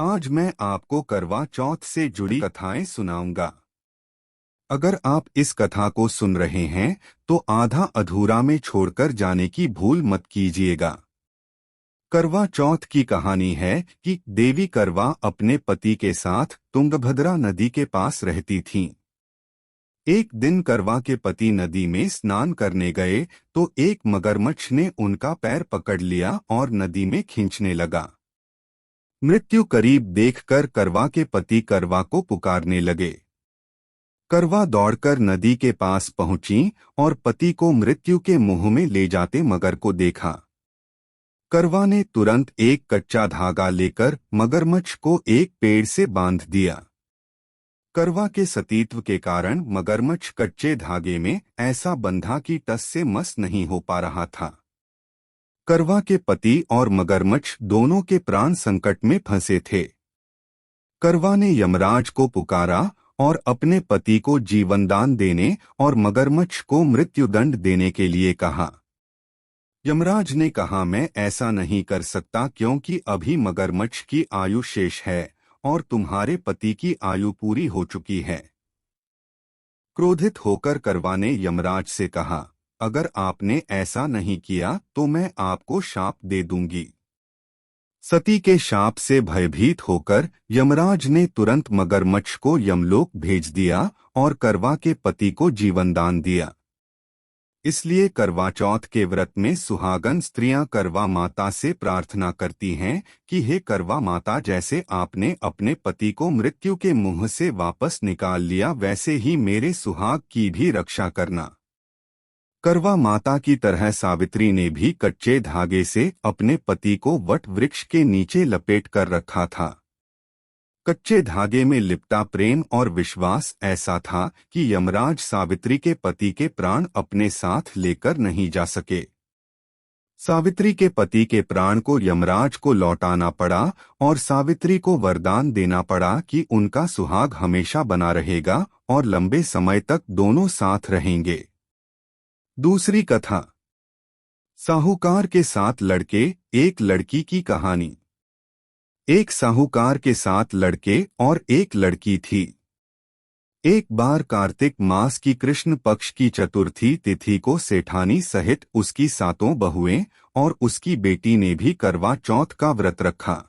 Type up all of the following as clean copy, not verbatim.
आज मैं आपको करवा चौथ से जुड़ी कथाएं सुनाऊंगा। अगर आप इस कथा को सुन रहे हैं तो आधा अधूरा में छोड़कर जाने की भूल मत कीजिएगा। करवा चौथ की कहानी है कि देवी करवा अपने पति के साथ तुंगभद्रा नदी के पास रहती थीं। एक दिन करवा के पति नदी में स्नान करने गए तो एक मगरमच्छ ने उनका पैर पकड़ लिया और नदी में खींचने लगा। मृत्यु करीब देखकर करवा के पति करवा को पुकारने लगे। करवा दौड़कर नदी के पास पहुंची और पति को मृत्यु के मुंह में ले जाते मगर को देखा। करवा ने तुरंत एक कच्चा धागा लेकर मगरमच्छ को एक पेड़ से बांध दिया। करवा के सतीत्व के कारण मगरमच्छ कच्चे धागे में ऐसा बंधा कि टस से मस नहीं हो पा रहा था। करवा के पति और मगरमच्छ दोनों के प्राण संकट में फंसे थे। करवा ने यमराज को पुकारा और अपने पति को जीवनदान देने और मगरमच्छ को मृत्युदंड देने के लिए कहा। यमराज ने कहा, मैं ऐसा नहीं कर सकता क्योंकि अभी मगरमच्छ की आयु शेष है और तुम्हारे पति की आयु पूरी हो चुकी है। क्रोधित होकर करवा ने यमराज से कहा, अगर आपने ऐसा नहीं किया तो मैं आपको शाप दे दूंगी। सती के शाप से भयभीत होकर यमराज ने तुरंत मगरमच्छ को यमलोक भेज दिया और करवा के पति को जीवनदान दिया। इसलिए करवा चौथ के व्रत में सुहागन स्त्रियां करवा माता से प्रार्थना करती हैं कि हे करवा माता, जैसे आपने अपने पति को मृत्यु के मुंह से वापस निकाल लिया वैसे ही मेरे सुहाग की भी रक्षा करना। करवा माता की तरह सावित्री ने भी कच्चे धागे से अपने पति को वट वृक्ष के नीचे लपेट कर रखा था। कच्चे धागे में लिपटा प्रेम और विश्वास ऐसा था कि यमराज सावित्री के पति के प्राण अपने साथ लेकर नहीं जा सके। सावित्री के पति के प्राण को यमराज को लौटाना पड़ा और सावित्री को वरदान देना पड़ा कि उनका सुहाग हमेशा बना रहेगा और लंबे समय तक दोनों साथ रहेंगे। दूसरी कथा, साहूकार के साथ लड़के एक लड़की की कहानी। एक साहूकार के साथ लड़के और एक लड़की थी। एक बार कार्तिक मास की कृष्ण पक्ष की चतुर्थी तिथि को सेठानी सहित उसकी 7 बहुएं और उसकी बेटी ने भी करवा चौथ का व्रत रखा।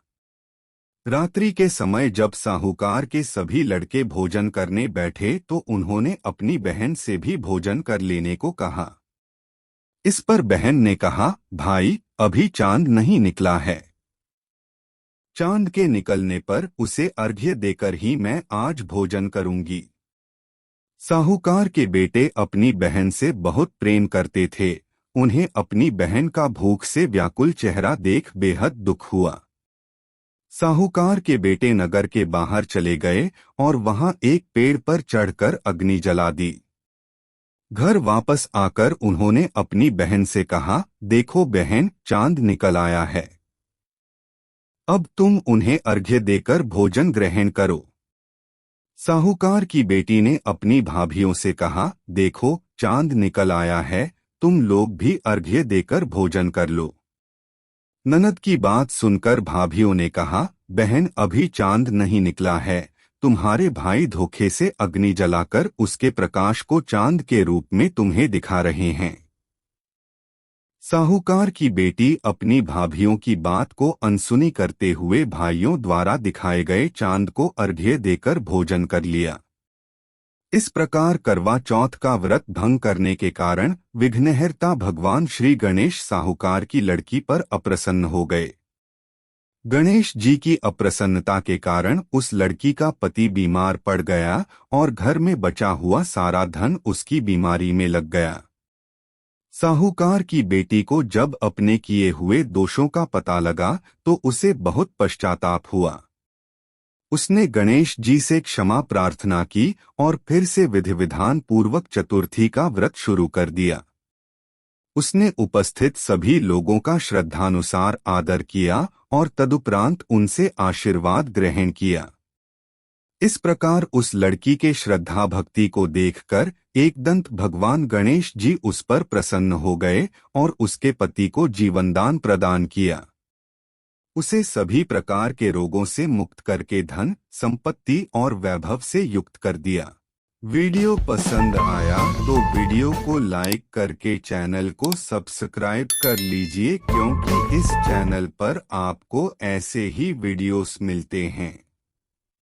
रात्रि के समय जब साहूकार के सभी लड़के भोजन करने बैठे तो उन्होंने अपनी बहन से भी भोजन कर लेने को कहा। इस पर बहन ने कहा, भाई, अभी चांद नहीं निकला है। चांद के निकलने पर उसे अर्घ्य देकर ही मैं आज भोजन करूंगी। साहूकार के बेटे अपनी बहन से बहुत प्रेम करते थे। उन्हें अपनी बहन का भूख से व्याकुल चेहरा देख बेहद दुख हुआ। साहूकार के बेटे नगर के बाहर चले गए और वहां एक पेड़ पर चढ़कर अग्नि जला दी। घर वापस आकर उन्होंने अपनी बहन से कहा, देखो बहन, चांद निकल आया है। अब तुम उन्हें अर्घ्य देकर भोजन ग्रहण करो। साहूकार की बेटी ने अपनी भाभियों से कहा, देखो चांद निकल आया है, तुम लोग भी अर्घ्य देकर भोजन कर लो। ननद की बात सुनकर भाभियों ने कहा, बहन, अभी चांद नहीं निकला है, तुम्हारे भाई धोखे से अग्नि जलाकर उसके प्रकाश को चांद के रूप में तुम्हें दिखा रहे हैं। साहूकार की बेटी अपनी भाभियों की बात को अनसुनी करते हुए भाइयों द्वारा दिखाए गए चांद को अर्घ्य देकर भोजन कर लिया। इस प्रकार करवा चौथ का व्रत भंग करने के कारण विघ्नहर्ता भगवान श्री गणेश साहूकार की लड़की पर अप्रसन्न हो गए। गणेश जी की अप्रसन्नता के कारण उस लड़की का पति बीमार पड़ गया और घर में बचा हुआ सारा धन उसकी बीमारी में लग गया। साहूकार की बेटी को जब अपने किए हुए दोषों का पता लगा तो उसे बहुत पश्चाताप हुआ। उसने गणेश जी से क्षमा प्रार्थना की और फिर से विधि विधान पूर्वक चतुर्थी का व्रत शुरू कर दिया। उसने उपस्थित सभी लोगों का श्रद्धानुसार आदर किया और तदुपरांत उनसे आशीर्वाद ग्रहण किया। इस प्रकार उस लड़की के श्रद्धा भक्ति को देखकर एकदंत भगवान गणेश जी उस पर प्रसन्न हो गए और उसके पति को जीवनदान प्रदान किया। उसे सभी प्रकार के रोगों से मुक्त करके धन, संपत्ति और वैभव से युक्त कर दिया। वीडियो पसंद आया तो वीडियो को लाइक करके चैनल को सब्सक्राइब कर लीजिए, क्योंकि इस चैनल पर आपको ऐसे ही वीडियोस मिलते हैं।